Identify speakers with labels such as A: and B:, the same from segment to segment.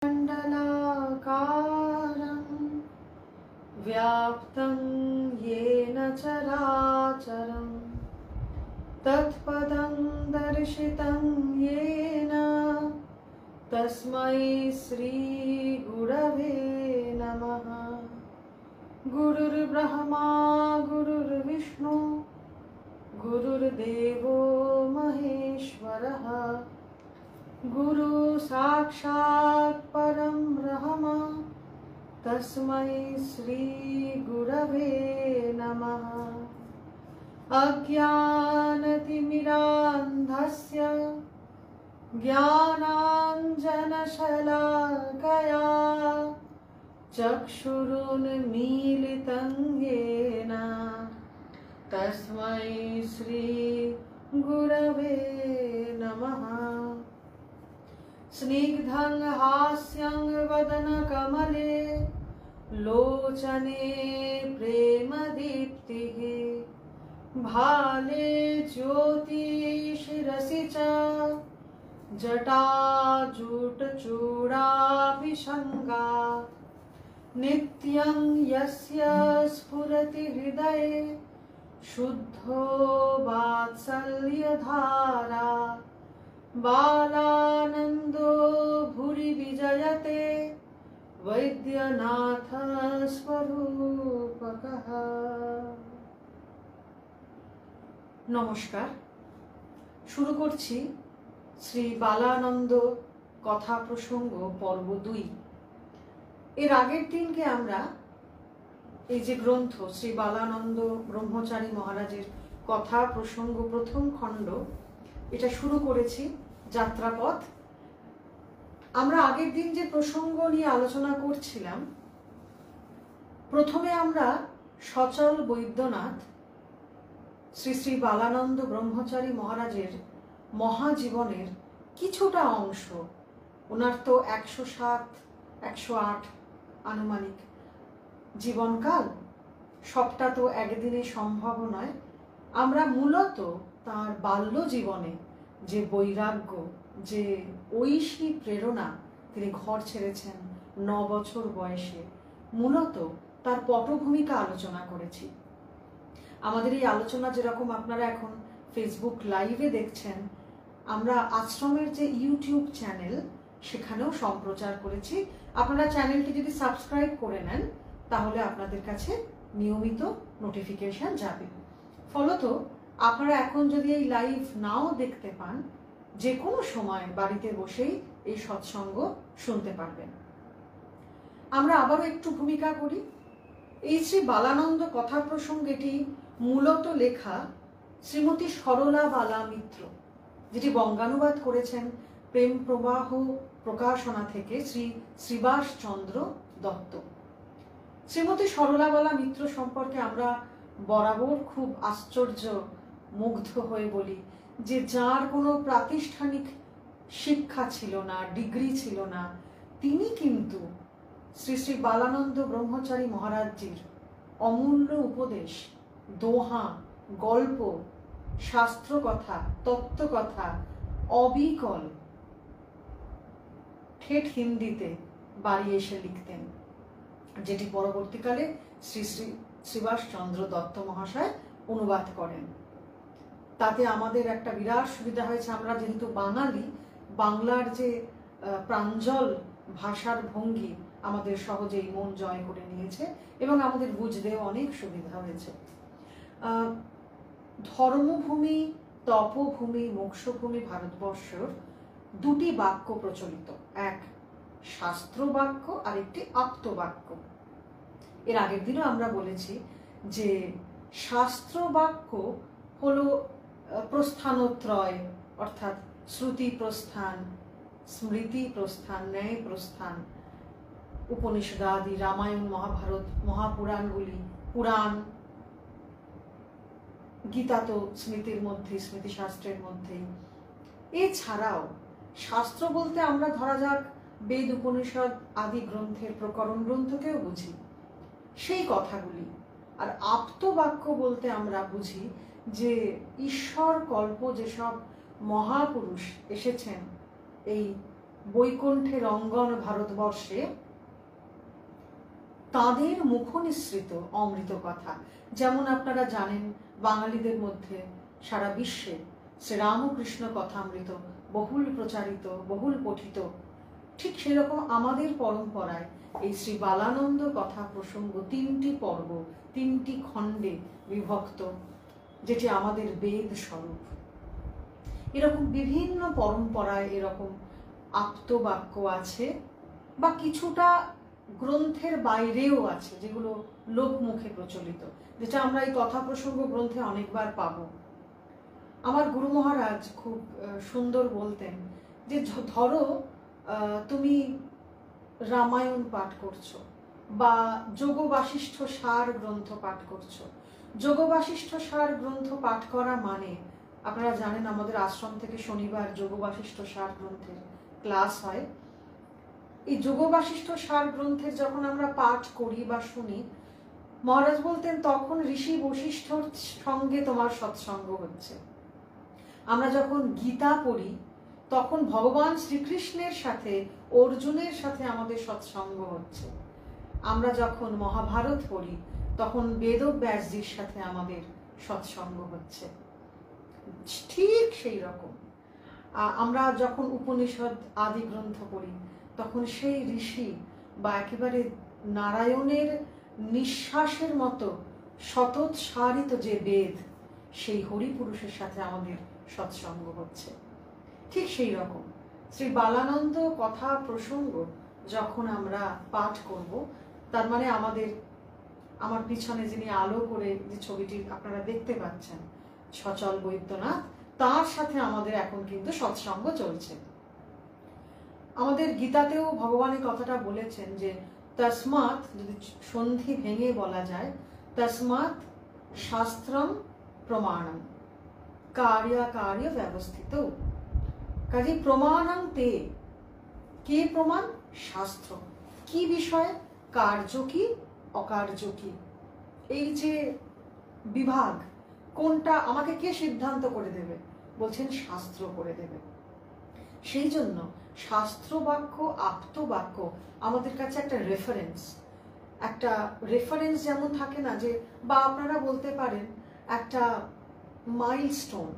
A: मण्डलाकारं व्याप्तं येन चराचरं तत्पदं दर्शितं येन तस्मै श्रीगुरवे नमः। गुरुर्ब्रह्मा गुरुर्विष्णु गुरुर्देवो महेश्वरः गुरु साक्षात् परं ब्रह्म तस्मै श्री गुरवे नमः। अज्ञानतिमिरान्धस्य ज्ञानाञ्जनशलाकया चक्षुरुन्मीलितं येन तस्मै श्री गुरवे नमः। स्निग्धं हास्यं वदनकमले लोचने प्रेमदीप्तिः भाले ज्योतिषिरसि च जटाजूटचूडाभिषङ्गा नित्यं यस्य स्फुरति हृदये शुद्धो वात्सल्यधारा बालानन्दो भुरि विजयते वैद्यनाथ स्वरूपकः। नमस्कार, शुरू करছি শ্রী বালানন্দ কথা প্রসঙ্গ পর্ব 2। এর আগের দিনকে আমরা এই যে গ্রন্থ শ্রী বালানন্দ ব্রহ্মচারী মহারাজের কথা প্রসঙ্গ প্রথম খণ্ড, এটা শুরু করেছি যাত্রাপথ। আমরা আগের দিন যে প্রসঙ্গ নিয়ে আলোচনা করছিলাম, প্রথমে আমরা সচল বৈদ্যনাথ শ্রী শ্রী বালানন্দ ব্রহ্মচারী মহারাজের মহাজীবনের কিছুটা অংশ, ওনার তো 107-108 আনুমানিক জীবনকাল, সবটা তো একদিনে সম্ভব নয়। আমরা মূলত তার বাল্য জীবনে যে বৈরাগ্য, যে ঐশী প্রেরণা, তিনি ঘর ছেড়েছেন 9 বছর বয়সে, মূলত তার পটভূমিকা আলোচনা করেছি। আমাদের এই আলোচনা যেরকম আপনারা এখন ফেসবুক লাইভে দেখছেন, আমরা আশ্রমের যে ইউটিউব চ্যানেল সেখানেও সম্প্রচার করেছি। আপনারা চ্যানেলটি যদি সাবস্ক্রাইব করে নেন তাহলে আপনাদের কাছে নিয়মিত নোটিফিকেশন যাবে। ফলত আপনারা এখন যদি এই লাইভ নাও দেখতে পান, যে কোনো সময় বাড়িতে বসেই এই সৎসঙ্গ শুনতে পারবেন। আমরা আবারও একটু ভূমিকা করি। এই শ্রী বালানন্দ কথা প্রসঙ্গটি মূলত লেখা শ্রীমতী সরলা বালা মিত্র, যেটি বঙ্গানুবাদ করেছেন প্রেম প্রবাহ প্রকাশনা থেকে শ্রী শ্রীবাস চন্দ্র দত্ত। শ্রীমতী সরলা বালা মিত্র সম্পর্কে আমরা বরাবর খুব আশ্চর্য মুগ্ধ হয়ে বলি যে যার কোনো প্রাতিষ্ঠানিক শিক্ষা ছিল না, ডিগ্রি ছিল না, তিনি কিন্তু শ্রী শ্রী বালানন্দ ব্রহ্মচারী মহারাজজির অমূল্য উপদেশ, দোহা, গল্প, শাস্ত্র কথা, তত্ত্ব কথা অবিকল ঠেঠ হিন্দিতে বাড়ি এসে লিখতেন, যেটি পরবর্তীকালে শ্রী শ্রী শ্রীবাস চন্দ্র দত্ত মহাশয় অনুবাদ করেন। তাতে আমাদের একটা বিরাট সুবিধা হয়েছে, আমরা যেহেতু বাঙালি, বাংলার যে প্রাঞ্জল ভাষার ভঙ্গি আমাদের সহজেই মন জয় করে নিয়েছে এবং আমাদের বুঝতেও অনেক সুবিধা হয়েছে। ধর্মভূমি, তপভূমি, মোক্ষভূমি ভারতবর্ষের দুটি বাক্য প্রচলিত, এক শাস্ত্র বাক্য আর একটি আপ্ত বাক্য। এর আগের দিনও আমরা বলেছি যে শাস্ত্র বাক্য হলো প্রস্থানত্রয়, অর্থাৎ শ্রুতি প্রস্থান, স্মৃতি প্রস্থান, ন্যায় প্রস্থান, উপনিষদাদি, রামায়ণ, মহাভারত, মহাপুরাণগুলি, পুরাণ, গীতা তো স্মৃতির মধ্যে, স্মৃতিশাস্ত্রের মধ্যেই। এছাড়াও শাস্ত্র বলতে আমরা ধরা যাক বেদ, উপনিষদ আদি গ্রন্থের প্রকরণ গ্রন্থকেও বুঝি, সেই কথাগুলি। আর আপ্ত বাক্য বলতে আমরা বুঝি যে ঈশ্বর কল্প যেসব মহাপুরুষ এসেছেন এই বৈকুণ্ঠের অঙ্গন ভারতবর্ষে তাঁদের মুখনিসৃত অমৃত কথা। যেমন আপনারা জানেন বাঙালিদের মধ্যে সারা বিশ্বে শ্রীরামকৃষ্ণ কথামৃত বহুল প্রচারিত, বহুল পঠিত। ঠিক সেরকম আমাদের পরম্পরায় এই শ্রী বালানন্দ কথা প্রসঙ্গ 3টি পর্ব, 3টি খণ্ডে বিভক্ত, যেটি আমাদের বেদ স্বরূপ। এরকম বিভিন্ন পরম্পরায় এরকম আপ্তবাক্য আছে, বা কিছুটা গ্রন্থের বাইরেও আছে যেগুলো লোকমুখে প্রচলিত, যেটা আমরা এই কথা প্রসঙ্গ গ্রন্থে অনেকবার পাব। আমার গুরু মহারাজ খুব সুন্দর বলতেন যে ধরো তুমি রামায়ণ পাঠ করছো বা যোগ বাশিষ্ঠ সার গ্রন্থ পাঠ করছো। যোগ বাশিষ্ঠ সার গ্রন্থ পাঠ করা মানে, আপনারা জানেন আমাদের আশ্রম থেকে শনিবার যোগ বাশিষ্ঠ সার গ্রন্থের ক্লাস হয়। এই যোগ বাশিষ্ঠ সার গ্রন্থের যখন আমরা পাঠ করি বা শুনি, মহারাজ বলতেন তখন ঋষি বশিষ্ঠর সঙ্গে তোমার সৎসঙ্গ হচ্ছে। আমরা যখন গীতা পড়ি তখন ভগবান শ্রীকৃষ্ণের সাথে, অর্জুনের সাথে আমাদের সৎসঙ্গ হচ্ছে। আমরা যখন মহাভারত পড়ি তখন বেদব্যাসজির সাথে আমাদের সৎসঙ্গ হচ্ছে। ঠিক সেই রকম আমরা যখন উপনিষদ আদি গ্রন্থ পড়ি তখন সেই ঋষি বা একেবারে নারায়ণের নিঃশ্বাসের মতো শতোৎসারিত যে বেদ, সেই হরিপুরুষের সাথে আমাদের সৎসঙ্গ হচ্ছে। ঠিক সেই রকম শ্রী বালানন্দ কথা প্রসঙ্গ যখন আমরা পাঠ করব, তার মানে আমার পিছনে যিনি আলো করে যে ছবিটি আপনারা দেখতে পাচ্ছেন, সচল বৈদ্যনাথ, তার সাথে আমাদের এখন কিন্তু সৎসঙ্গ চলছে। আমাদের গীতাতেও ভগবান এই কথাটা বলেছেন যে তস্মাৎ, যদি সন্ধি ভেঙে বলা যায়, তস্মাৎ শাস্ত্রম প্রমাণম কার্য ব্যবস্থিত। কাজে প্রমাণং তে, কে প্রমাণ? শাস্ত্র। কি বিষয়ে? কার্য কি, অকার্য কি, এই যে বিভাগ, কোনটা আমাকে কে সিদ্ধান্ত করে দেবে? বলছেন শাস্ত্র করে দেবে। সেই জন্য শাস্ত্র বাক্য, আপ্ত বাক্য আমাদের কাছে একটা রেফারেন্স যেমন থাকে না, যে বা আপনারা বলতে পারেন একটা মাইলস্টোন,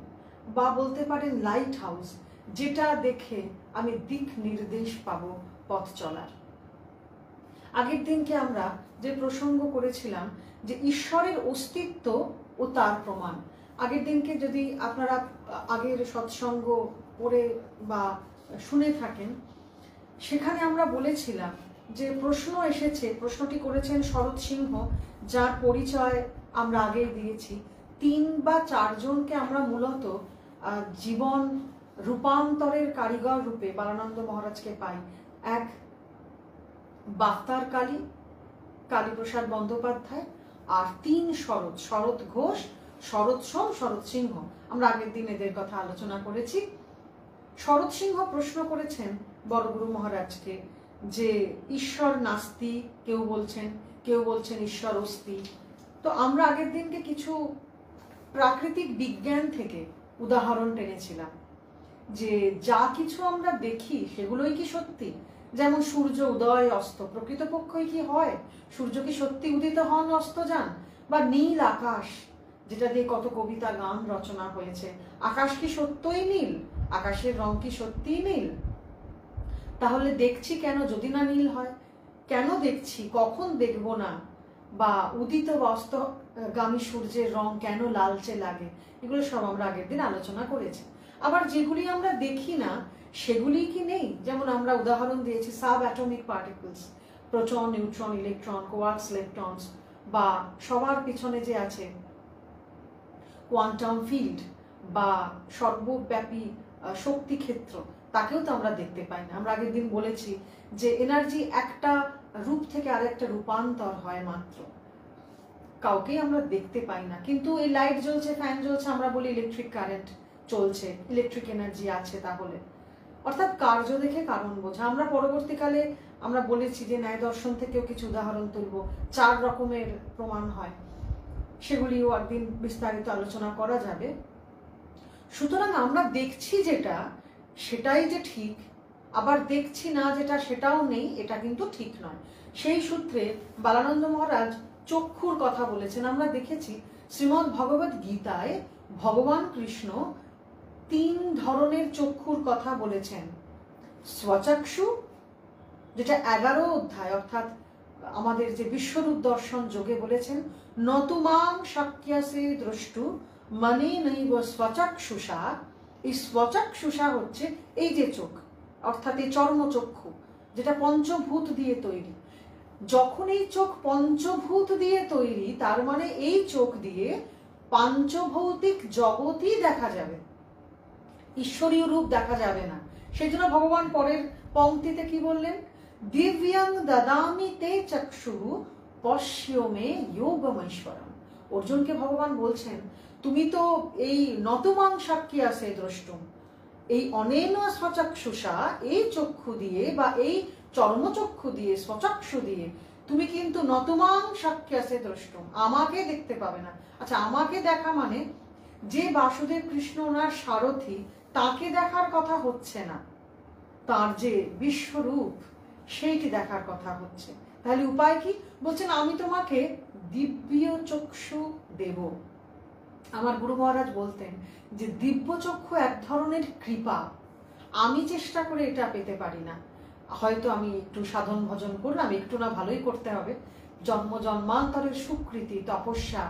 A: বা বলতে পারেন লাইট হাউস, যেটা দেখে আমি দিক নির্দেশ পাবো পথ চলার। আগের দিনকে আমরা যে প্রসঙ্গ করেছিলাম যে ঈশ্বরের অস্তিত্ব ও তার প্রমাণ, আগের দিনকে যদি আপনারা আগের সৎসঙ্গ পড়ে বা শুনে থাকেন, সেখানে আমরা বলেছিলাম যে প্রশ্ন এসেছে, প্রশ্নটি করেছেন শরৎ সিংহ, যার পরিচয় আমরা আগেই দিয়েছি। 3 বা 4 জনকে আমরা মূলত জীবন রূপান্তরের কারিগর রূপে বালানন্দ মহারাজকে পাই। এক বাফতার কালীপ্রসাদ বন্দ্যোপাধ্যায়, আর 3 শরৎ ঘোষ, শরৎ সোম, শরৎ সিংহ। আমরা আগের দিন এদের কথা আলোচনা করেছি। শরৎ সিংহ প্রশ্ন করেছেন বড়গুরু মহারাজকে যে ঈশ্বর নাস্তি, কেউ বলছেন ঈশ্বর অস্তি। তো আমরা আগের দিনকে কিছু প্রাকৃতিক বিজ্ঞান থেকে উদাহরণ টেনেছিলাম যে যা কিছু আমরা দেখি সেগুলোই কি সত্যি? যেমন সূর্য উদয় অস্ত, প্রকৃতপক্ষই কি হয়? সূর্য কি সত্যি উদিত হন, অস্ত যান? বা নীল আকাশ, যেটা দিয়ে কত কবিতা গান রচনা হয়েছে, আকাশ কি সত্যই নীল? আকাশের রং কি সত্যিই নীল? তাহলে দেখছি কেন যদি না নীল হয়? কেন দেখছি, কখন দেখব না? বা উদিত বা অস্তগামী সূর্যের রং কেন লালচে লাগে? এগুলো সব আমরা আগের দিন আলোচনা করেছি। আবার যেগুলি আমরা দেখি না সেগুলি কি নেই? যেমন আমরা উদাহরণ দিয়েছি sub atomic particles, proton, neutron, electron, quarks, leptons, বা সবার পিছনে যে আছে কোয়ান্টাম ফিল্ড বা সর্বব্যাপী শক্তি ক্ষেত্র, তাকেও তো আমরা দেখতে পাই না। আমরা আগের দিন বলেছি যে এনার্জি একটা রূপ থেকে আরেকটা রূপান্তর হয় মাত্র, কাউকেই আমরা দেখতে পাই না। কিন্তু এই লাইট জ্বলছে, ফ্যান জ্বলছে, আমরা বলি ইলেকট্রিক কারেন্ট চলছে, ইলেকট্রিক এনার্জি আছে। তাহলে অর্থাৎ কার্য দেখে কারণ বোঝা। আমরা পরবর্তীকালে আমরা বলেছি যে ন্যায় দর্শন থেকেও কিছু উদাহরণ তুলব, 4 রকমের প্রমাণ হয়, সেগুলিও একদিন বিস্তারিত আলোচনা করা যাবে। সুতরাং আমরা দেখছি যেটা, সেটাই যে ঠিক আবার দেখছি না যেটা সেটাও নেই, এটা কিন্তু ঠিক নয়। সেই সূত্রে বালানন্দ মহারাজ চক্ষুর কথা বলেছেন। আমরা দেখেছি শ্রীমদ্ ভগবত গীতায় ভগবান কৃষ্ণ 3 ধরনের চক্ষুর কথা বলেছেন। স্বচক্ষু, যেটা 11 অধ্যায় অর্থাৎ আমাদের যে বিশ্বরূপ দর্শন যোগে বলেছেন, নতুমাং শক্যসে দ্রষ্টু মনে নৈব স্বচক্ষুষা। এই স্বচক্ষুষা হচ্ছে এই যে চোখ, অর্থাৎ এই চর্মচক্ষু, যেটা পঞ্চভূত দিয়ে তৈরি। যখন এই চোখ পঞ্চভূত দিয়ে তৈরি, তার মানে এই চোখ দিয়ে পাঞ্চভৌতিক জগৎই দেখা যাবে, ঈশ্বরীয় রূপ দেখা যাবে না। সেই জন্য ভগবান পরের পংক্তিতে কি বললেন, দিব্যাং দদামি তে চক্ষু পশ্যমে যোগমৈশ্বরম। অর্জুনকে ভগবান বলছেন, তুমি তো এই নতমাং সাক্ষিয়াসে দ্রষ্টুম, এই অনেন স্বচক্ষুষা, এই চক্ষু দিয়ে বা এই চর্মচক্ষু দিয়ে, স্বচক্ষু দিয়ে তুমি কিন্তু নতমাং সাক্ষিয়াসে দ্রষ্টুম, আমাকে দেখতে পাবে না। আচ্ছা, আমাকে দেখা মানে যে বাসুদেব কৃষ্ণ ওনার সারথি, তাকে দেখার কথা হচ্ছে না, তার যে বিশ্বরূপ সেইটি দেখার কথা হচ্ছে। তাহলে উপায় কি? বলছেন, আমি তোমাকে দিব্য চক্ষু দেব। আমার গুরু মহারাজ বলতেন যে দিব্য চক্ষু এক ধরনের কৃপা। আমি চেষ্টা করে এটা পেতে পারি না, হয়তো আমি একটু সাধন ভজন করলাম, একটু না ভালোই করতে হবে, জন্ম জন্মান্তরের সুকৃতি তপস্যা,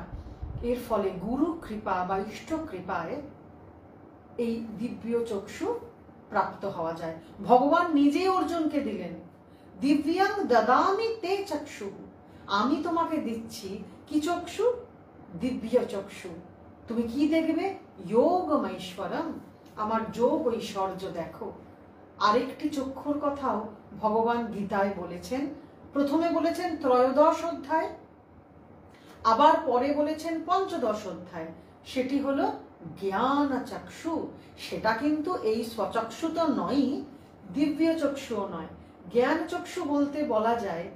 A: এর ফলে গুরু কৃপা বা ইষ্ট কৃপায় এই দিব্য চক্ষু প্রাপ্ত হওয়া যায়। ভগবান নিজে অর্জুনকে দিলেন, দিব্যাং দদামি তে চক্ষু, আমি তোমাকে দিচ্ছি কি চক্ষু? দিব্য চক্ষু। তুমি কি দেখবে? যোগমৈশ্বরম, আমার যোগ ঐশ্বর্য দেখো। আরেকটি চক্ষুর কথাও ভগবান গীতায় বলেছেন। প্রথমে বলেছেন 13 অধ্যায়, আবার পরে বলেছেন 15 অধ্যায়। সেটি হলো জ্ঞান চক্ষু। সেটা কিন্তু এই স্বচক্ষু তো নয়, দিব্য চক্ষুও নয়। জ্ঞান চক্ষু বলতে বলা যায়,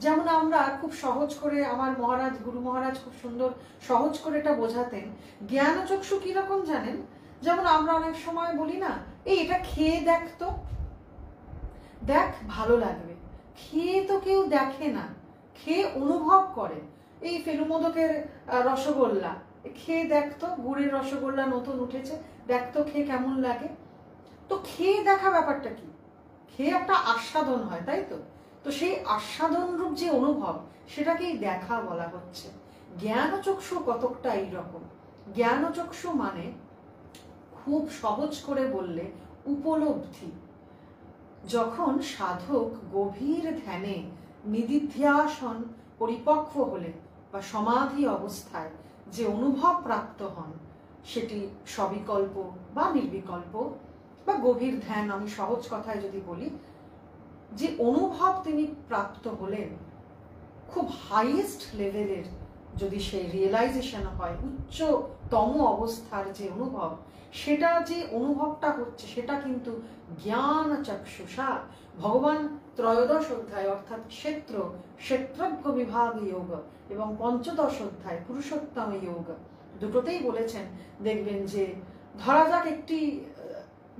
A: যেমন আমরা খুব সহজ করে, আমার মহারাজ গুরু মহারাজ খুব সুন্দর সহজ করে এটা বোঝাতেন। জ্ঞান চক্ষু কিরকম জানেন? যেমন আমরা অনেক সময় বলি না, এই এটা খেয়ে দেখ তো, দেখ ভালো লাগবে। খেয়ে তো কেউ দেখে না, খেয়ে অনুভব করে। এই ফেলুমোদকের রসগোল্লা খেয়ে দেখতো, গুড়ের রসগোল্লা নতুন উঠেছে, দেখতো খেয়ে কেমন লাগে। তো খেয়ে দেখা ব্যাপারটা কি? খেয়ে একটা আস্বাদন হয়, তাই তো? তো সেই আস্বাদন রূপ যে অনুভব, সেটাকেই দেখা বলা হচ্ছে। জ্ঞান চক্ষু কতকটা এইরকম। জ্ঞান চক্ষু মানে খুব সহজ করে বললে উপলব্ধি। যখন সাধক গভীর ধ্যানে নিদিধ্যাসন পরিপক্ব হলে বা সমাধি অবস্থায় যে অনুভব প্রাপ্ত হন, সেটি সবিকল্প বা নির্বিকল্প বা গভীর ধ্যান, আমি সহজ কথায় যদি বলি, যে অনুভব তিনি প্রাপ্ত হলেন, খুব হাইয়েস্ট লেভেলের যদি সেই রিয়েলাইজেশন হয়, উচ্চতম অবস্থার যে অনুভব, সেটা যে অনুভবটা হচ্ছে, সেটা কিন্তু জ্ঞান চক্ষুষা। ভগবান 13 অধ্যায় অর্থাৎ ক্ষেত্রজ্ঞ বিভাগ যোগ এবং 15 অধ্যায় পুরুষোত্তম যোগ, দুটোতেই বলেছেন। দেখবেন যে ধরা যাক একটি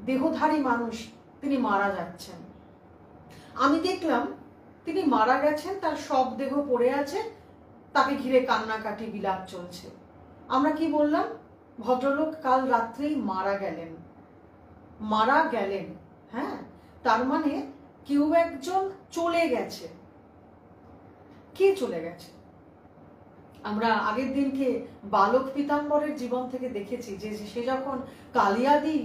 A: দেহধারী মানুষ, তিনি মারা যাচ্ছেন। আমি দেখলাম তিনি মারা গেছেন, তার সব দেহ পড়ে আছে, তাকে ঘিরে কান্নাকাটি বিলাপ চলছে। আমরা কি বললাম? ভদ্রলোক কাল রাত্রেই মারা গেলেন। মারা গেলেন, হ্যাঁ, তার মানে কেউ একজন চলে গেছে। কে চলে গেছে? আমরা আগের দিনকে বালক পীতাম্বরের জীবন থেকে দেখেছি যে সে যখন কালিয়াদি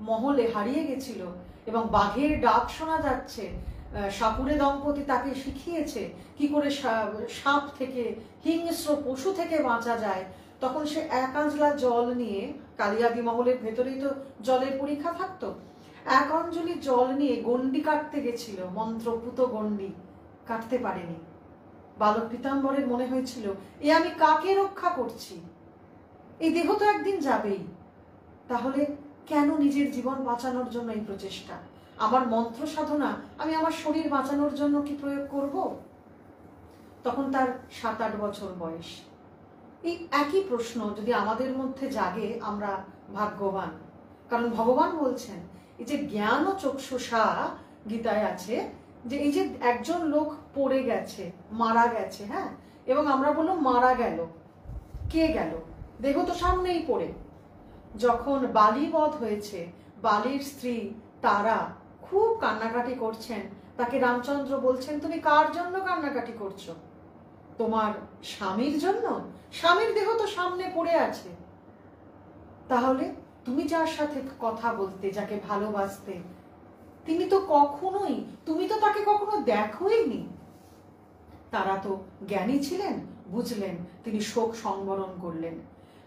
A: মহলে হারিয়ে গেছিল এবং বাঘের ডাক শোনা যাচ্ছে, সাপুরে দম্পতি তাকে শিখিয়েছে কি করে সাপ থেকে, হিংস্র পশু থেকে বাঁচা যায়। তখন সে 1 আঞ্জলা জল নিয়ে, কালিয়াদি মহলের ভেতরেই তো জলের পরীক্ষা থাকতো, 1 অঞ্জলি জল নিয়ে গন্ডি কাটতে গেছিল, মন্ত্রপুত গন্ডি, কাটতে পারেনি। বালক পীতাম্বরের মনে হয়েছিল, এ আমি কাকে রক্ষা করছি? এই দেহ তো একদিন যাবেই, তাহলে কেন নিজের জীবন বাঁচানোর জন্য এই প্রচেষ্টা? আমার মন্ত্র সাধনা আমি আমার শরীর বাঁচানোর জন্য কি প্রয়োগ করব? তখন তার 7-8 বছর বয়স। এই একই প্রশ্ন যদি আমাদের মধ্যে জাগে, আমরা ভাগ্যবান। কারণ ভগবান বলছেন, এই যে জ্ঞান চক্ষুষা গীতায় আছে যে এই যে একজন লোক পড়ে গেছে, মারা গেছে, হ্যাঁ, এবং আমরা বললাম মারা গেল, কে গেল? দেহ তো সামনেই পড়ে। যখন বালি বধ হয়েছে, বালির স্ত্রী তারা খুব কান্নাকাটি করছেন, তাকে রামচন্দ্র বলছেন তুমি কার জন্য কান্নাকাটি করছো? তোমার স্বামীর জন্য? স্বামীর দেহ তো সামনে পড়ে আছে। তাহলে তুমি যার সাথে কথা বলতে, যাকে ভালোবাসতে, তিনি তো কখনোই, তুমি তো তাকে কখনো দেখোইনি। তারা তো জ্ঞানী ছিলেন, বুঝলেন, তিনি শোক সংবরণ করলেন।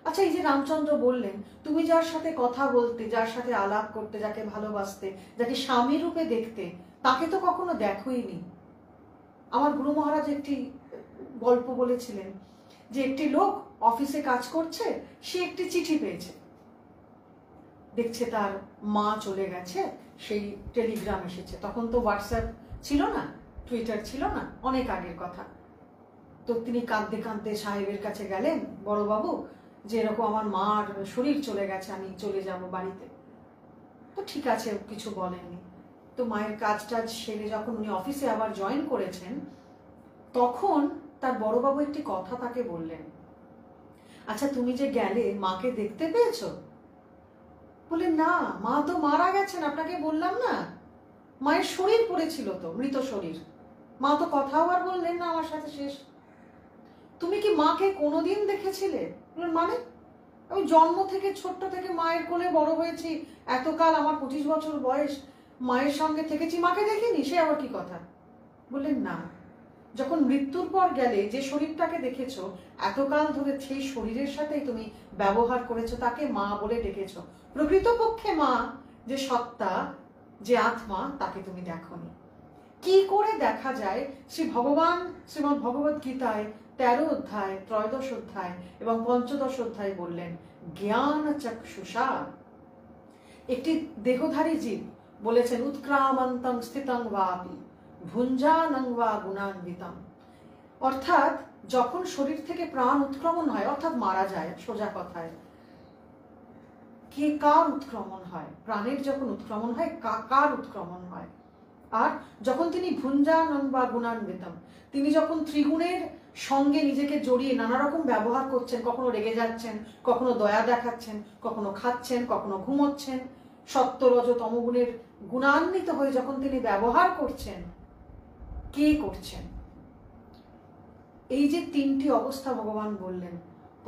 A: আচ্ছা, এই যে রামচন্দ্র বললেন তুমি যার সাথে কথা বলতে, যার সাথে আলাপ করতে, যাকে ভালোবাসতে, যাকে স্বামী রূপে দেখতে, তাকে তো কখনো দেখোইনি। আমার গুরু মহারাজ একটি গল্প বলেছিলেন যে একটি লোক অফিসে কাজ করছে, সে একটি চিঠি পেয়েছে, দেখছে তার মা চলে গেছে, সেই টেলিগ্রাম এসেছে। তখন তো হোয়াটসঅ্যাপ ছিল না, টুইটার ছিল না, অনেক আগের কথা। তো তিনি কাঁদতে কাঁদতে সাহেবের কাছে গেলেন, বড়বাবু যে এরকম আমার মার শরীর চলে গেছে, আমি চলে যাব বাড়িতে। তো ঠিক আছে, কিছু বলেননি। তো মায়ের কাজ টাজ সেরে যখন উনি অফিসে আবার জয়েন করেছেন, তখন তার বড়বাবু একটি কথা তাকে বললেন, আচ্ছা তুমি যে গেলে মাকে দেখতে পেয়েছো? বলে না, মা তো মারা গেছেন, আপনাকে বললাম না, মায়ের শরীর পড়েছিল তো, মৃত শরীর, মা তো কথাও আর বললেন না আমার সাথে, শেষ। তুমি কি মাকে কোনোদিন দেখেছিলে? মানে আমি জন্ম থেকে, ছোট্ট থেকে মায়ের কোলে বড় হয়েছি, এতকাল আমার 25 বছর বয়স, মায়ের সঙ্গে থেকেছি, মাকে দেখিনি, সে আবার কি কথা? বললেন না, যখন মৃত্যুর পর গেলে যে শরীরটাকে দেখেছো, এতকাল ধরে সেই শরীরের সাথেই তুমি ব্যবহার করেছো, তাকে মা বলে ডেকেছো। প্রকৃতপক্ষে মা যে সত্তা, যে আত্মা, তাকে তুমি দেখোনি। কি করে দেখা যায়? শ্রী ভগবান শ্রীমদ্ ভগবদ গীতায় 13 অধ্যায়, 13 অধ্যায় এবং 15 অধ্যায় বললেন, জ্ঞান চক্ষুষা। একটি দেহধারী জীব বলেছেন, উৎক্রামন্তং স্থিতং বাপি ভুঞ্জানং বা গুণান্বিতম। অর্থাৎ যখন শরীর থেকে প্রাণ উৎক্রমণ হয়, অর্থাৎ মারা যায়, সোজা কথায়, কে কার উৎক্রমণ হয়? প্রাণের যখন উৎক্রমণ হয়, কার উৎক্রমণ হয়? আর যখন তিনি ভুঞ্জানং বা গুণান্বিতম, তিনি যখন ত্রিগুণের সঙ্গে নিজেকে জড়িয়ে নানা রকম ব্যবহার করছেন, কখনো রেগে যাচ্ছেন, কখনো দয়া দেখাচ্ছেন, কখনো খাচ্ছেন, কখনো ঘুমোচ্ছেন, সত্য রজ তমগুণের গুণান্বিত হয়ে যখন তিনি ব্যবহার করছেন, কে করছেন? এই যে তিনটি অবস্থা ভগবান বললেন,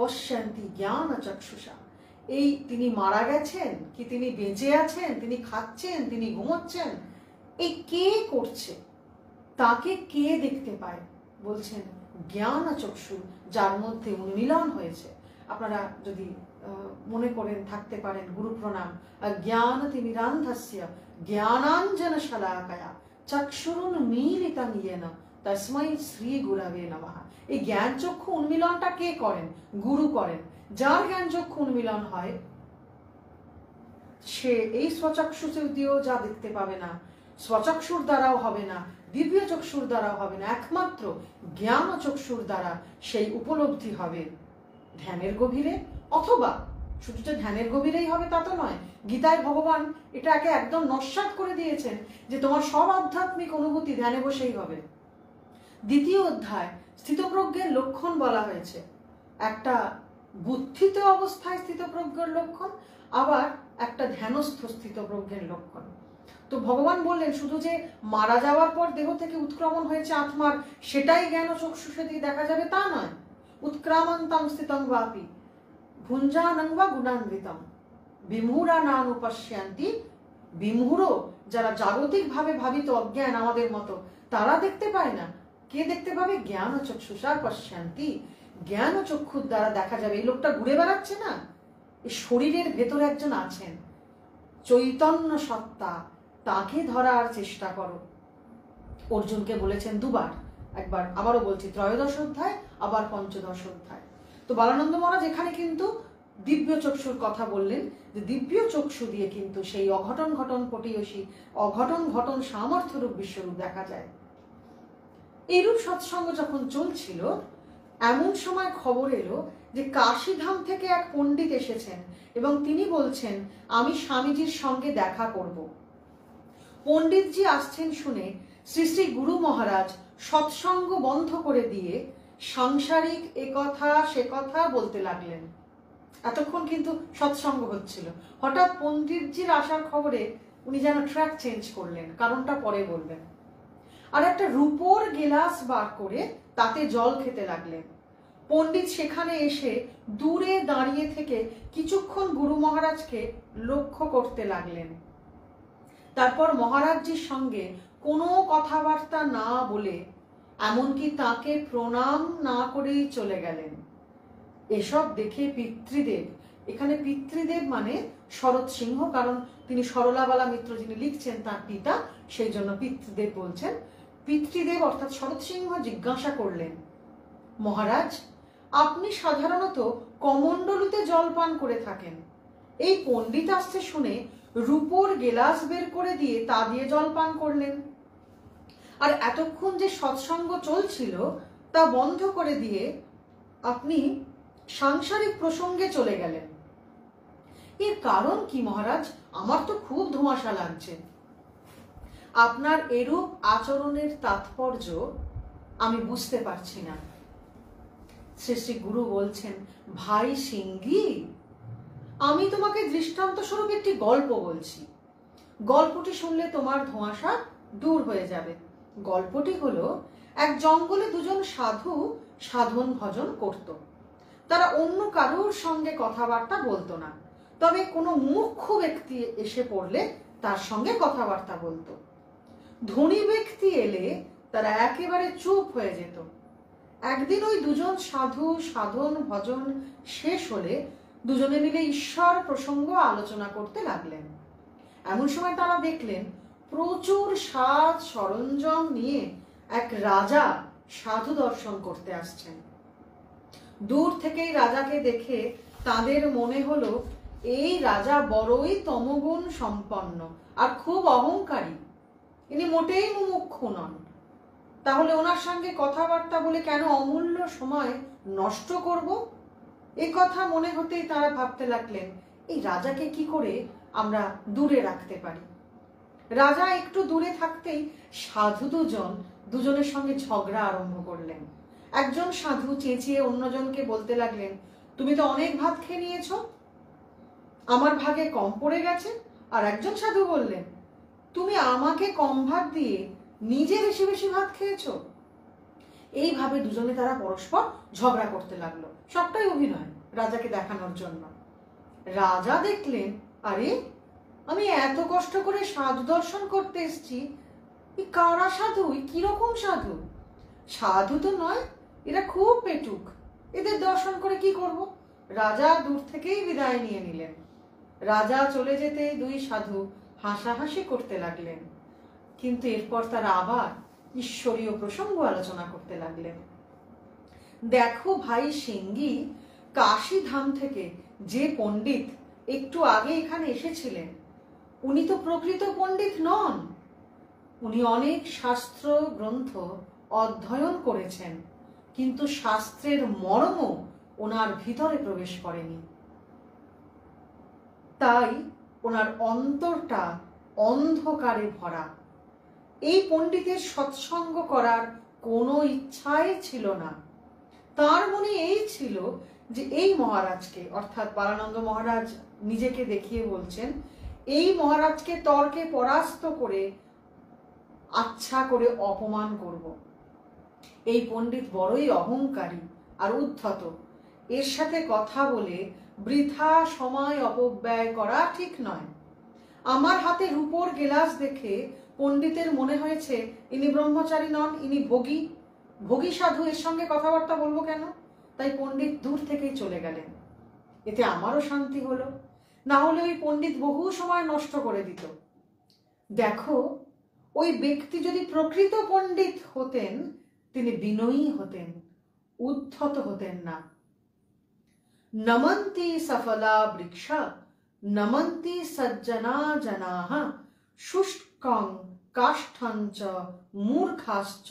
A: পশ্যন্তি জ্ঞান চক্ষুষা, এই তিনি মারা গেছেন কি তিনি বেঁচে আছেন, তিনি খাচ্ছেন, তিনি ঘুমোচ্ছেন, এই কে করছে, তাকে কে দেখতে পায়? বলছেন জ্ঞান চক্ষু, যার মধ্যে উন্মিলন হয়েছে। আপনারা যদি মনে করেন, থাকতে পারেন, গুরু প্রণাম, জ্ঞান তিমিরান্ধস্য জ্ঞানাঞ্জন শলাকয়া চক্ষুরুন মিলিতং येन তস্मै শ্রী গুরবে নমঃ। এই জ্ঞান চক্ষু উন্মিলনটা কে করেন? গুরু করেন। যার জ্ঞান চক্ষু উন্মিলন হয়, সে এই স্বচক্ষু দিয়েও যা দেখতে পাবে না, স্বচক্ষুর দ্বারাও হবে না, দিব্য চক্ষুর দ্বারাও হবে না, একমাত্র জ্ঞান চক্ষুর দ্বারা সেই উপলব্ধি হবে ধ্যানের গভীরে। অথবা শুধু যে ধ্যানের গভীরেই হবে তা তো নয়, গীতায় ভগবান এটাকে একদম নস্যাৎ করে দিয়েছেন যে তোমার সব আধ্যাত্মিক অনুভূতি ধ্যানে বসেই হবে। 2 অধ্যায় স্থিতপ্রজ্ঞের লক্ষণ বলা হয়েছে, একটা বুদ্ধিত অবস্থায় স্থিতপ্রজ্ঞের লক্ষণ, আবার একটা ধ্যানস্থ স্থিতপ্রজ্ঞের লক্ষণ। তো ভগবান বললেন শুধু যে মারা যাওয়ার পর দেহ থেকে উৎক্রমণ হয়েছে আত্মার, সেটাই জ্ঞান চক্ষুষে দিয়ে দেখা যাবে তা নয়। উৎক্রামন্তং স্থিতং বাপি ভুঞ্জানং বা গুণান্বিতম বিমূঢ়া নানুপশ্যন্তি। বিমূঢ়, যারা জাগতিক ভাবে ভাবিত অজ্ঞান আমাদের মতো, তারা দেখতে পায় না। কে দেখতে পাবে? জ্ঞান চক্ষুষা পশ্যন্তি, জ্ঞান চক্ষুর দ্বারা দেখা যাবে। এই লোকটা ঘুরে বেড়াচ্ছে না, এই শরীরের ভেতরে একজন আছেন, চৈতন্য সত্তা, তাকে ধরার চেষ্টা করো। অর্জুনকে বলেছেন 2 বার, একবার আবারও বলছি 13 অধ্যায়, আবার 15 অধ্যায়। তো বালানন্দ মহারাজ এখানে কিন্তু দিব্য চক্ষুর কথা বললেন, যে দিব্য চক্ষু দিয়ে কিন্তু সেই অঘটন ঘটন পটিয়সী, অঘটন ঘটন সামর্থ্য রূপ বিশ্বরূপ দেখা যায়। এইরূপ সৎসঙ্গ যখন চলছিল, এমন সময় খবর এলো যে কাশীধাম থেকে এক পণ্ডিত এসেছেন এবং তিনি বলছেন আমি স্বামীজির সঙ্গে দেখা করব। পণ্ডিতজি আসছেন শুনে শ্রী শ্রী গুরু মহারাজ সৎসঙ্গ বন্ধ করে দিয়ে সাংসারিক এ কথা সে কথা বলতে লাগলেন। এতক্ষণ কিন্তু সৎসঙ্গ হচ্ছিল, হঠাৎ পণ্ডিতজির আসার খবরে উনি যেন ট্র্যাক চেঞ্জ করলেন, কারণটা পরে বলবেন। আর একটা রূপোর গেলাস বার করে তাতে জল খেতে লাগলেন। পণ্ডিত সেখানে এসে দূরে দাঁড়িয়ে থেকে কিছুক্ষণ গুরু মহারাজকে লক্ষ্য করতে লাগলেন। তারপর মহারাজজির সঙ্গে কোনো কথাবার্তা না বলে, এমনকি তাকে প্রণাম না করেই চলে গেলেন। এসব দেখে পিতৃদেব, এখানে পিতৃদেব মানে শরৎ সিংহ, কারণ তিনি সরলাবালা মিত্র যিনি লিখছেন তার পিতা, সেই জন্য পিতৃদেব বলছেন। পিতৃদেব অর্থাৎ শরৎ সিংহ জিজ্ঞাসা করলেন, মহারাজ, আপনি সাধারণত কমণ্ডলুতে জল পান করে থাকেন, এই পণ্ডিত আসতে শুনে রূপোর গেলাস বের করে দিয়ে তা দিয়ে জল পান করলেন, আর এতক্ষণ যে সৎসঙ্গ চলছিল তা বন্ধ করে দিয়ে আপনি সাংসারিক প্রসঙ্গে চলে গেলেন। এর কারণ কি মহারাজ? আমার তো খুব ধোঁয়াশা লাগছে। আপনার এরূপ আচরণের তাৎপর্য আমি বুঝতে পারছি না। শ্রী শ্রী গুরু বলছেন, ভাই সিঙ্গি, আমি তোমাকে দৃষ্টান্ত স্বরূপ একটি গল্প বলছি। গল্পটি শুনলে তোমার ধোঁয়াশা দূর হয়ে যাবে। গল্পটি হলো, এক জঙ্গলে দুজন সাধু সাধন ভজন করত। তারা অন্য কারোর সঙ্গে কথাবার্তা বলতো না, তবে কোনো মুখ্য ব্যক্তি এসে পড়লে তার সঙ্গে কথাবার্তা বলতো। ধনী ব্যক্তি এলে তারা একেবারে চুপ হয়ে যেত। একদিন ওই দুজন সাধু সাধন ভজন শেষ হলে দুজনে মিলে ঈশ্বর প্রসঙ্গ আলোচনা করতে লাগলেন। এমন সময় তারা দেখলেন প্রচুর সাজ সরঞ্জাম নিয়ে এক রাজা সাধু দর্শন করতে আসছেন। দূর থেকেই রাজাকে দেখে তাদের মনে হলো এই রাজা বড়ই তমগুণ সম্পন্ন আর খুব অহংকারী, ইনি মোটেই মুমুক্ষু নন। তাহলে ওনার সঙ্গে কথাবার্তা বলে কেন অমূল্য সময় নষ্ট করব? এ কথা মনে হতেই তারা ভাবতে লাগলেন, এই রাজাকে কি করে আমরা দূরে রাখতে পারি। রাজা একটু দূরে থাকতেই সাধু দুজনের সঙ্গে ঝগড়া আরম্ভ করলেন। একজন সাধু চেঁচিয়ে অন্যজনকে বলতে লাগলেন, তুমি তো অনেক ভাত খেয়ে নিয়েছো, আমার ভাগে কম পড়ে গেছে। আর একজন সাধু বললেন, তুমি আমাকে কম ভাত দিয়ে নিজে বেশি বেশি ভাত খেয়েছো। এইভাবে দুজনে তারা পরস্পর ঝগড়া করতে লাগলো। সবটাই অভিনয়, রাজাকে দেখানোর জন্য। রাজা দেখলেন, আরে আমি এত কষ্ট করে সাধু দর্শন করতে এসেছি, কারা সাধু, কিরকম সাধু? সাধু তো নয়, এরা খুব পেটুক, এদের দর্শন করে কি করব? রাজা দূর থেকেই বিদায় নিয়ে নিলেন। রাজা চলে যেতে দুই সাধু হাসাহাসি করতে লাগলেন, কিন্তু এরপর তারা আবার ঈশ্বরীয় প্রসঙ্গ আলোচনা করতে লাগলেন। দেখো ভাই সিঙ্গি, কাশী ধাম থেকে যে পণ্ডিত একটু আগে এখানে এসেছিলেন, উনি তো প্রকৃত পণ্ডিত নন। উনি অনেক শাস্ত্র গ্রন্থ অধ্যয়ন করেছেন, কিন্তু শাস্ত্রের মর্ম ওনার ভিতরে প্রবেশ করেনি। তাই ওনার অন্তরটা অন্ধকারে ভরা। এই পণ্ডিতের সৎসঙ্গ করার কোনো ইচ্ছাই ছিল না। তার মনে এই ছিল যে এই মহারাজকে, অর্থাৎ বালানন্দ মহারাজ নিজেকে দেখিয়ে বলছেন, এই মহারাজকে তর্কে পরাস্ত করে আচ্ছা করে অপমান করব। এই পণ্ডিত বড়ই অহংকারী আর উদ্ধত, এর সাথে কথা বলে বৃথা সময় অপব্যয় করা ঠিক নয়। আমার হাতে রূপোর গেলাস দেখে পণ্ডিতের মনে হয়েছে ইনি ব্রহ্মচারী নন, ইনি ভোগী সাধু, এর সঙ্গে কথাবার্তা বলবো কেন? তাই পণ্ডিত দূর থেকেই চলে গেলেন। এতে আমারও শান্তি হলো, না হলে ওই পণ্ডিত বহু সময় নষ্ট করে দিত। দেখো, ওই ব্যক্তি যদি প্রকৃত পণ্ডিত হতেন, তিনি বিনয়ী হতেন, উদ্ধত হতেন না। নমন্তি সফলা বৃক্ষা নমন্তি সজ্জনা জনাঃ শুষ্কং কাষ্ঠঞ্চ মূর্খাশ্চ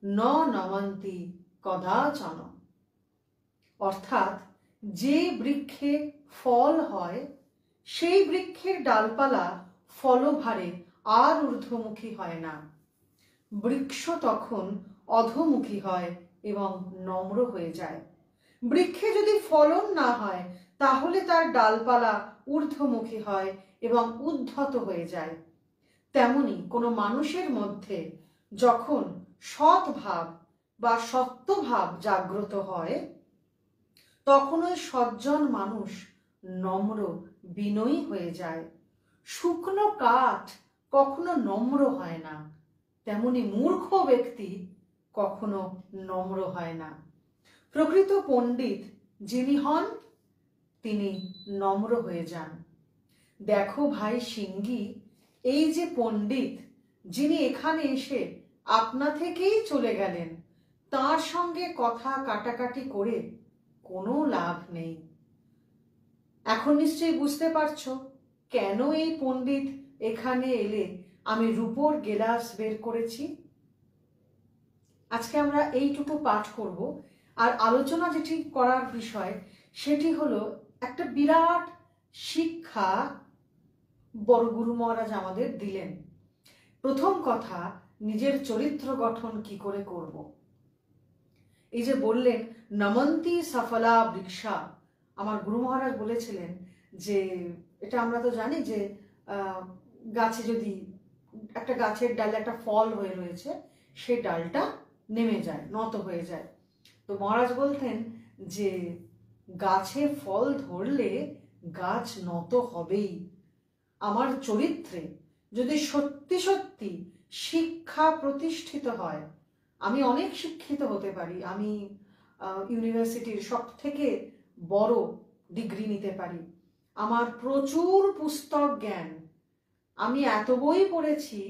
A: ন নমন্তি কদাচন। অর্থাৎ যে বৃক্ষে ফল হয় সেই বৃক্ষের ডালপালা ফলভারে আর ঊর্ধ্বমুখী হয় না। বৃক্ষ তখন অধোমুখী হয় এবং নম্র হয়ে যায়। বৃক্ষে যদি ফলন না হয় তাহলে তার ডালপালা ঊর্ধ্বমুখী হয় এবং উদ্ধত হয়ে যায়। তেমনি কোনো মানুষের মধ্যে যখন সৎ ভাব বা সত্যভাব জাগ্রত হয় তখন ওই সজ্জন মানুষ নম্র বিনয়ী হয়ে যায়। শুকনো কাঠ কখনো নম্র হয় না, তেমনি মূর্খ ব্যক্তি কখনো নম্র হয় না। প্রকৃত পণ্ডিত যিনি হন তিনি নম্র হয়ে যান। দেখো ভাই সিঙ্গি, এই যে পণ্ডিত যিনি এখানে এসে আপনা থেকেই চলে গেলেন, তার সঙ্গে কথা কাটাকাটি করে কোনো লাভ নেই। এখন নিশ্চয়ই বুঝতে পারছো কেন এই পণ্ডিত এখানে এলে আমি রূপোর গেলাস বের করেছি। আজকে আমরা এইটুকু পাঠ করব। আর আলোচনা যেটি করার বিষয় সেটি হলো একটা বিরাট শিক্ষা বড় গুরু মহারাজ আমাদের দিলেন। প্রথম কথা, নিজের চরিত্র গঠন কি করে করব। এই যে বললেন নমন্তি সফলা বৃক্ষা, আমার গুরু মহারাজ বলেছিলেন যে এটা আমরা তো জানি যে গাছে যদি একটা গাছের ডালে একটা ফল হয়ে রয়েছে, সেই ডালটা নেমে যায়, নত হয়ে যায়। তো মহারাজ বলতেন যে গাছে ফল ধরলে গাছ নত হবেই। আমার চরিত্রে যদি সত্যি সত্যি শিক্ষা প্রতিষ্ঠিত হয়, আমি অনেক শিক্ষিত হতে পারি, আমি ইউনিভার্সিটির সব থেকে বড় ডিগ্রি নিতে পারি, আমার প্রচুর পুস্তক জ্ঞান, আমি এত বই পড়েছি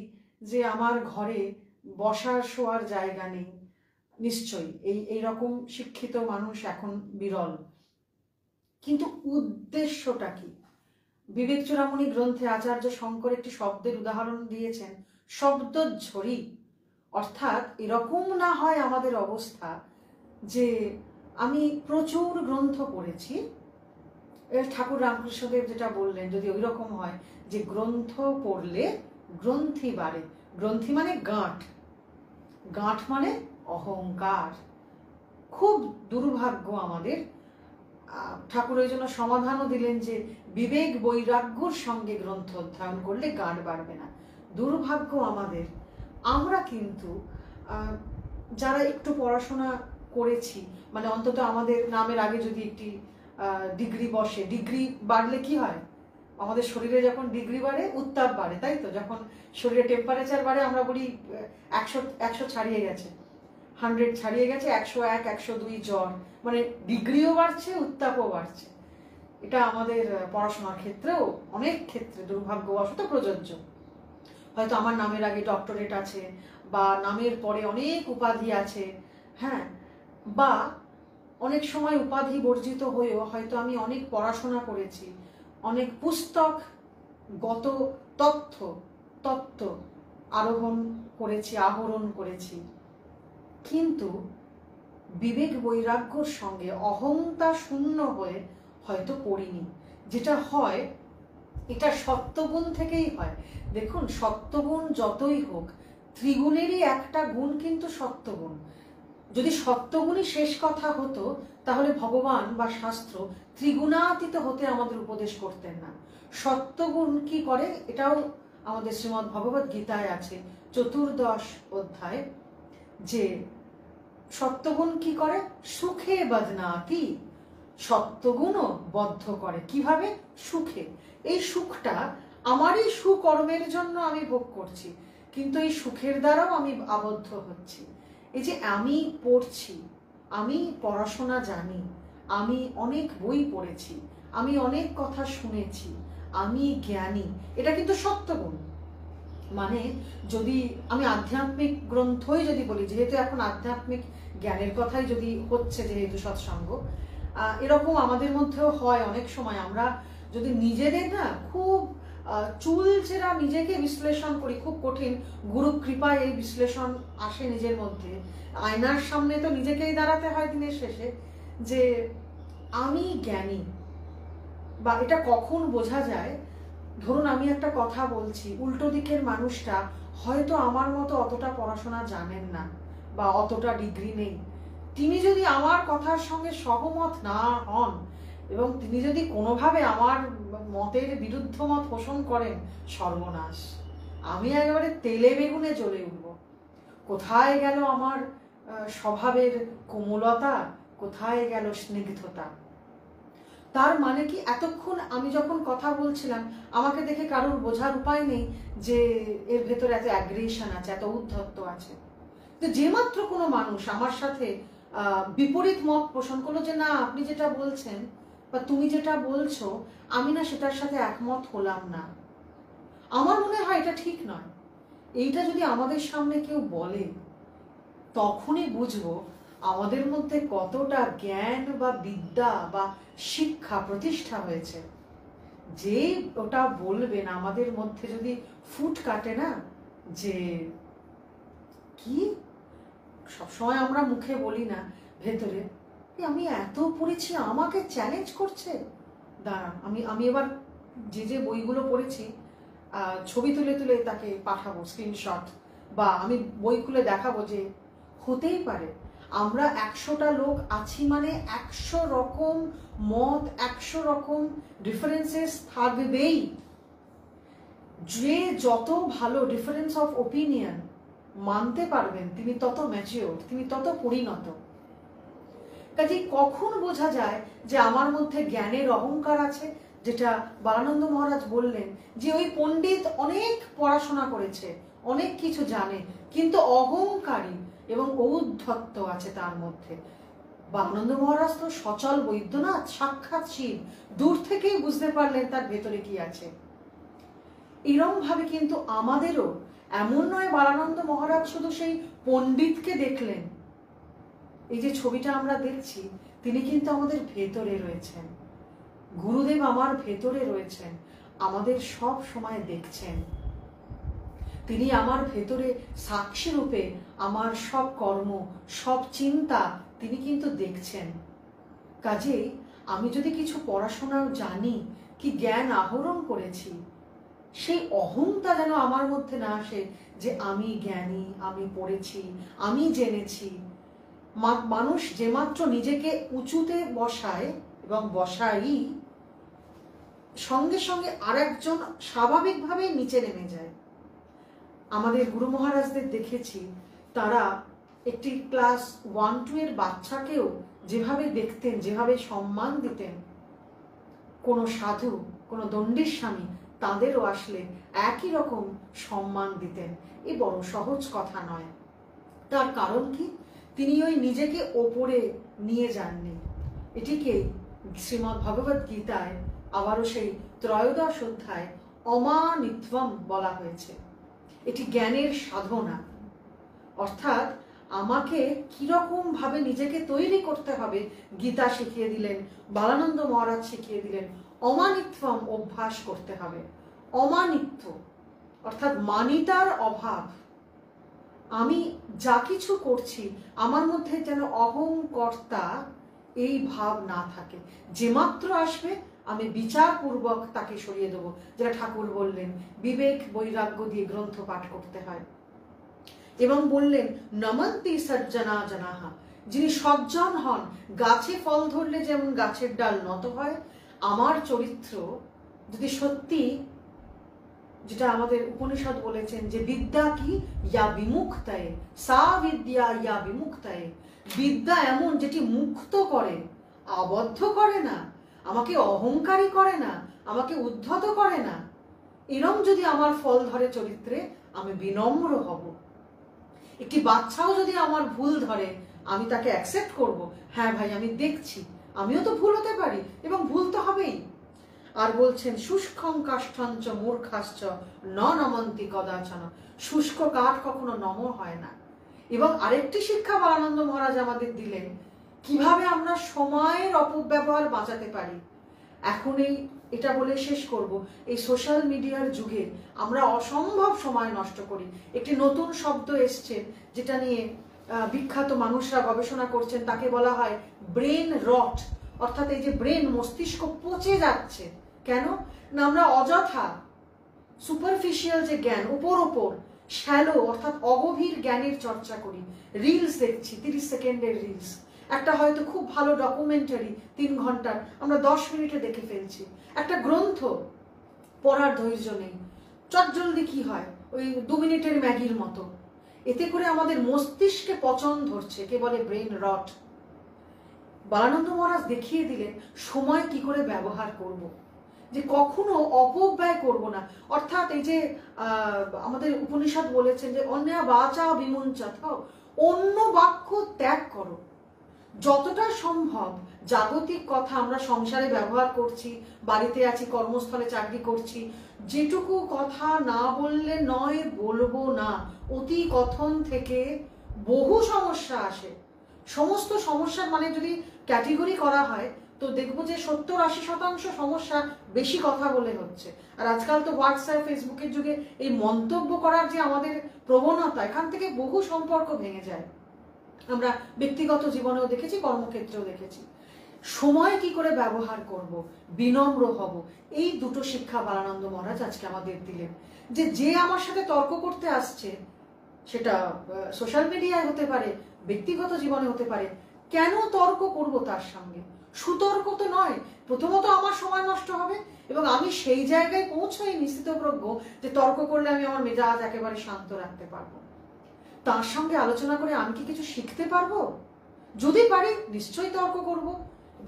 A: যে আমার ঘরে বসার শোয়ার জায়গা নেই। নিশ্চয়ই এইরকম শিক্ষিত মানুষ এখন বিরল। কিন্তু উদ্দেশ্যটা কি? বিবেক চূড়ামণি গ্রন্থে আচার্য শঙ্কর একটি শব্দের উদাহরণ দিয়েছেন, শব্দঝড়ি। অর্থাৎ এরকম না হয় আমাদের অবস্থা যে আমি প্রচুর গ্রন্থ পড়েছি, ঠাকুর রামকৃষ্ণদেব যেটা বললেন, যদি ওই রকম হয় যে গ্রন্থ পড়লে গ্রন্থি বাড়ে। গ্রন্থি মানে গাঁট, গাঁট মানে অহংকার। খুব দুর্ভাগ্য আমাদের। ঠাকুর ওই জন্য সমাধানও দিলেন যে বিবেক বৈরাগ্যর সঙ্গে গ্রন্থ অধ্যয়ন করলে গাঁট বাড়বে না। দুর্ভাগ্য আমাদের, আমরা কিন্তু যারা একটু পড়াশোনা করেছি, মানে অন্তত আমাদের নামের আগে যদি একটি ডিগ্রি বসে, ডিগ্রি বাড়লে কি হয়, আমাদের শরীরে যখন ডিগ্রি বাড়ে উত্তাপ বাড়ে, তাই তো? যখন শরীরে টেম্পারেচার বাড়ে আমরা বলি 100 ছাড়িয়ে গেছে, 100 ছাড়িয়ে গেছে, 101, 102 জ্বর, মানে ডিগ্রিও বাড়ছে, উত্তাপও বাড়ছে। এটা আমাদের পড়াশোনার ক্ষেত্রেও অনেক ক্ষেত্রে দুর্ভাগ্যবশত প্রযোজ্য। হয়তো আমার নামের আগে ডক্টরেট আছে, বা নামের পরে অনেক উপাধি আছে, হ্যাঁ, বা অনেক সময় উপাধি বর্জিত হয়েও হয়তো আমি অনেক পড়াশোনা করেছি, অনেক পুস্তকগত তত্ত্ব আহরণ করেছি, কিন্তু বিবেক বৈরাগ্যর সঙ্গে অহংতা শূন্য হয়ে হয়তো পড়িনি। যেটা হয় এটা সত্যগুণ থেকেই হয়। দেখুন, সত্যগুণ যতই হোক, ত্রিগুণেরই একটা গুণ কিন্তু সত্যগুণ। যদি সত্যগুণই শেষ কথা হতো তাহলে ভগবান বা শাস্ত্র ত্রিগুণাতীত হতে আমাদের উপদেশ করতেন না। সত্যগুণ কি করে, এটাও আমাদের শ্রীমদ্ ভগবত গীতায় আছে 14 অধ্যায়, যে সত্যগুণ কি করে, সুখে বদনাতি, সত্যগুণও বদ্ধ করে। কিভাবে? সুখে। এই সুখটা আমারই সুকর্মের জন্য আমি ভোগ করছি, কিন্তু এই সুখের দ্বারাও আমি আবদ্ধ হচ্ছি। এই যে আমি পড়ছি, আমি পড়াশোনা জানি, আমি অনেক বই পড়েছি, আমি অনেক কথা শুনেছি, আমি জ্ঞানী, এটা কিন্তু সত্যগুণ। মানে যদি আমি আধ্যাত্মিক গ্রন্থই যদি বলি, যেহেতু এখন আধ্যাত্মিক জ্ঞানের কথাই যদি হচ্ছে, যেহেতু সৎসঙ্গ, এরকম আমাদের মধ্যেও হয় অনেক সময়। আমরা যদি নিজেদের না খুব চুলচেরা নিজেকে বিশ্লেষণ করি, খুব কঠিন, গুরু কৃপায় এই বিশ্লেষণ আসে নিজের মধ্যে। আয়নার সামনে তো নিজেকেই দাঁড়াতে হয় দিনের শেষে, যে আমি জ্ঞানী। বা এটা কখন বোঝা যায়, ধরুন আমি একটা কথা বলছি, উল্টো দিকের মানুষটা হয়তো আমার মতো অতটা পড়াশোনা জানেন না বা অতটা ডিগ্রি নেই, তিনি যদি আমার কথার সঙ্গে সহমত না হন এবং তিনি যদি কোনোভাবে আমার মতের বিরুদ্ধ মত পোষণ করেন, সর্বনাশ, আমি একেবারে তেলে বেগুনে জ্বলে উঠব। কোথায় গেল আমার স্বভাবের কোমলতা, কোথায় গেল স্নিগ্ধতা? তার মানে কি, এতক্ষণ আমি যখন কথা বলছিলাম আমাকে দেখে কারোর বোঝার উপায় নেই যে এর ভেতরে এত অ্যাগ্রেশন আছে, এত উদ্ধত্ত আছে। তো যে মাত্র কোনো মানুষ আমার সাথে বিপরীত মত পোষণ করলো যে না আপনি যেটা বলছেন বা তুমি যেটা বলছো আমি না সেটার সাথে একমত হলাম না, আমার মনে হয় এটা ঠিক নয়, এইটা যদি আমাদের সামনে কেউ বলে তখনই বুঝবো আমাদের মধ্যে কতটা জ্ঞান বা বিদ্যা বা শিক্ষা প্রতিষ্ঠা হয়েছে। যে ওটা বলবেন আমাদের মধ্যে যদি ফুট কাটে না, যে কি সবসময় আমরা মুখে বলি না, ভেতরে আমি এত পড়েছি আমাকে চ্যালেঞ্জ করছে, দাঁড়ান আমি এবার যে বইগুলো পড়েছি ছবি তুলে তুলে তাকে পাঠাবো স্ক্রিনশট, বা আমি বই খুলে দেখাবো যে হতেই পারে আমরা 100টা লোক আছি মানে 100 রকম মত, 100 রকম ডিফারেন্সেস থাকবেই। যে যত ভালো ডিফারেন্স অফ ওপিনিয়ন মানতে পারবেন তিনি তত ম্যাচিওর, তিনি তত পরিণত। কাজে কখন বোঝা যায় যে আমার মধ্যে জ্ঞানের অহংকার আছে, যেটা বালানন্দ মহারাজ বললেন যে ওই পণ্ডিত অনেক পড়াশোনা করেছে, অনেক কিছু জানে, কিন্তু অহংকারী এবং ঔদ্ধত্য আছে তার মধ্যে। বালানন্দ মহারাজ তো সচল বৈদ্যনাথ, সাক্ষাৎ শিব, দূর থেকেই বুঝতে পারলেন তার ভেতরে কি আছে। এরকম ভাবে কিন্তু আমাদেরও এমন নয় বালানন্দ মহারাজ শুধু সেই পণ্ডিতকে দেখলেন, এই যে ছবিটা আমরা দেখছি তিনি কিন্তু আমাদের ভেতরে রয়েছেন, গুরুদেব আমার ভেতরে রয়েছেন, আমাদের সব সময় দেখছেন। তিনি আমার ভেতরে সাক্ষী রূপে আমার সব কর্ম, সব চিন্তা তিনি কিন্তু দেখছেন। কাজেই আমি যদি কিছু পড়াশোনাও জানি, কি জ্ঞান আহরণ করেছি, সেই অহংটা যেন আমার মধ্যে না আসে যে আমি জ্ঞানী, আমি পড়েছি, আমি জেনেছি। মানুষ যে মাত্র নিজেকে উঁচুতে বসায় এবং বসাই, সঙ্গে সঙ্গে আরেকজন স্বাভাবিকভাবে নিচে নেমে যায়। আমাদের গুরু মহারাজদের দেখেছি তারা একটি ক্লাস 1-2 এর বাচ্চাকেও যেভাবে দেখতেন, যেভাবে সম্মান দিতেন, কোনো সাধু, কোনো দণ্ডীর স্বামী তাদেরও আসলে একই রকম সম্মান দিতেন। এ বড় সহজ কথা নয়। তার কারণ কি, তিনি ওই নিজেকে ওপরে নিয়ে যাননি। এটিকে শ্রীমদ্ ভগবত গীতায় আবারও সেই 13 অধ্যায় অমানিত্বম বলা হয়েছে। এটি জ্ঞানের সাধনা, অর্থাৎ আমাকে কিরকম ভাবে নিজেকে তৈরি করতে হবে গীতা শিখিয়ে দিলেন, বালানন্দ মহারাজ শিখিয়ে দিলেন। অমানিত্বম অভ্যাস করতে হবে। অমানিত্ব অর্থাৎ মানিতার অভাব। আমি যা কিছু করছি আমার মধ্যে যেন অহংকর্তা এই ভাব না থাকে। যে মাত্র আসবে আমি বিচারপূর্বক তাকে সরিয়ে দেবো, যেটা ঠাকুর বললেন বিবেক বৈরাগ্য দিয়ে গ্রন্থ পাঠ করতে হয়। এবং বললেন নমন্তি সজ্জনা জনাহা, যিনি সজ্জন হন, গাছে ফল ধরলে যেমন গাছের ডাল নত হয়, আমার চরিত্র যদি সত্যি, যেটা আমাদের উপনিষদ বলেছেন যে বিদ্যা কি ইয়া বিমুক্তায়, সা বিদ্যা ইয়া বিমুক্তায়, বিদ্যা এমন যেটি মুক্ত করে, আবদ্ধ করে না, আমাকে অহংকারী করে না, আমাকে উদ্ধত করে না। এরম যদি আমার ফল ধরে চরিত্রে, আমি বিনম্র হব। একটি বাচ্চাও যদি আমার ভুল ধরে আমি তাকে অ্যাকসেপ্ট করব, হ্যাঁ ভাই আমি দেখছি, আমিও তো ভুল হতে পারি এবং ভুল তো হবেই। আর বলছেন শুষ্কং কাষ্ঠঞ্চ মূর্খাশ্চ ন নমন্তি কদাচন, শুষ্ক কাঠ কখনো নম হয় না। এবং আরেকটি শিক্ষা বালানন্দ মহারাজ আমাদের দিলেন, কিভাবে আমরা সময়ের অপব্যবহার বাঁচাতে পারি। এখন এটা বলে শেষ করব, এই সোশ্যাল মিডিয়ার যুগে আমরা অসম্ভব সময় নষ্ট করি। একটি নতুন শব্দ এসছে যেটা নিয়ে বিখ্যাত মানুষরা গবেষণা করছেন, তাকে বলা হয় ব্রেন রট। অর্থাৎ এই যে ব্রেন, মস্তিষ্ক পচে যাচ্ছে। কেন না, আমরা অযথা সুপারফিশিয়াল যে জ্ঞান, ওপর শ্যালো অর্থাৎ অগভীর জ্ঞানের চর্চা করি। রিলস দেখছি 30 সেকেন্ডের রিলস, একটা হয়তো খুব ভালো ডকুমেন্টারি 3 ঘন্টার আমরা 10 মিনিটে দেখে ফেলছি। একটা গ্রন্থ পড়ার ধৈর্য নেই, চটজলদি কি হয় ওই 2 মিনিটের ম্যাগির মতো। এতে করে আমাদের মস্তিষ্কে পচন ধরছে, কে বলে ব্রেন রট। বালানন্দ মহারাজ দেখিয়ে দিলেন সময় কি করে ব্যবহার করব, যে কখনো অপব্যয় করব না। অর্থাৎ এই যে আমাদের উপনিষদ বলেছেন যে অন্যা বাচা বিমুঞ্চথ, অন্য বাক্য ত্যাগ করো। যতটা সম্ভব জাগতিক কথা আমরা সংসারে ব্যবহার করছি, বাড়িতে আছি, কর্মস্থলে চাকরি করছি, যেটুকু কথা না বললে নয় বলবো না। অতি কথন থেকে বহু সমস্যা আসে। সমস্ত সমস্যার মানে যদি ক্যাটেগরি করা হয় তো দেখবো যে 70-80% সমস্যা বেশি কথা বলে হচ্ছে। আর আজকাল তো হোয়াটসঅ্যাপ ফেসবুকের যুগে এই মন্তব্য করার যে আমাদের প্রবণতা, এখান থেকে বহু সম্পর্ক ভেঙে যায়। আমরা ব্যক্তিগত জীবনেও দেখেছি, কর্মক্ষেত্রেও দেখেছি। সময় কি করে ব্যবহার করব, বিনম্র হব, এই দুটো শিক্ষা বালানন্দ মহারাজ আজকে আমাদের দিলেন। যে আমার সাথে তর্ক করতে আসছে, সেটা সোশ্যাল মিডিয়ায় হতে পারে, ব্যক্তিগত জীবনে হতে পারে, কেন তর্ক করব তার সঙ্গে? সুতর্ক তো নয়। প্রথমত আমার সময় নষ্ট হবে, এবং আমি সেই জায়গায় পৌঁছাই নিশ্চিতপ্রজ্ঞ যে তর্ক করলে আমি আমার মেজাজ একেবারে শান্ত রাখতে পারবো। তার সঙ্গে আলোচনা করে আমি কি কিছু শিখতে পারবো? যদি পারি নিশ্চয়ই তর্ক করব।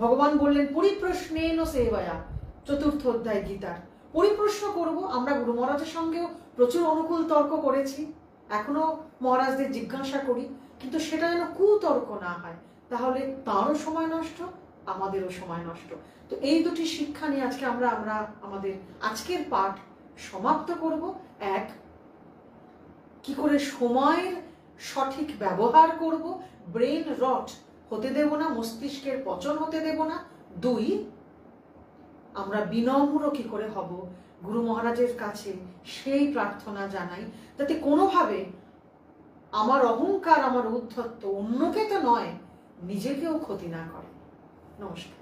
A: ভগবান বললেন পরিপ্রশ্নেন সেবয়া, 4th অধ্যায় গীতার। পরিপ্রশ্ন করব। আমরা গুরু মহারাজের সঙ্গেও প্রচুর অনুকূল তর্ক করেছি, এখনো মহারাজদের জিজ্ঞাসা করি, কিন্তু সেটা যেন কুতর্ক না হয়, তাহলে তারও সময় নষ্ট, আমাদেরও সময় নষ্ট। তো এই দুটি শিক্ষা নিয়ে আজকে আমরা আমাদের আজকের পাঠ সমাপ্ত করব। 1, কি করে সময়ের সঠিক ব্যবহার করব, ব্রেন রট হতে দেব না, মস্তিষ্কের পচন হতে দেব না। 2, আমরা বিনম্র কি করে হব গুরু মহারাজের কাছে, সেই প্রার্থনা জানাই যাতে কোনোভাবে আমার অহংকার, আমার উদ্ধত্ত অন্যকে তো নয়, নিজেকেও ক্ষতি না করে। নমস্কার।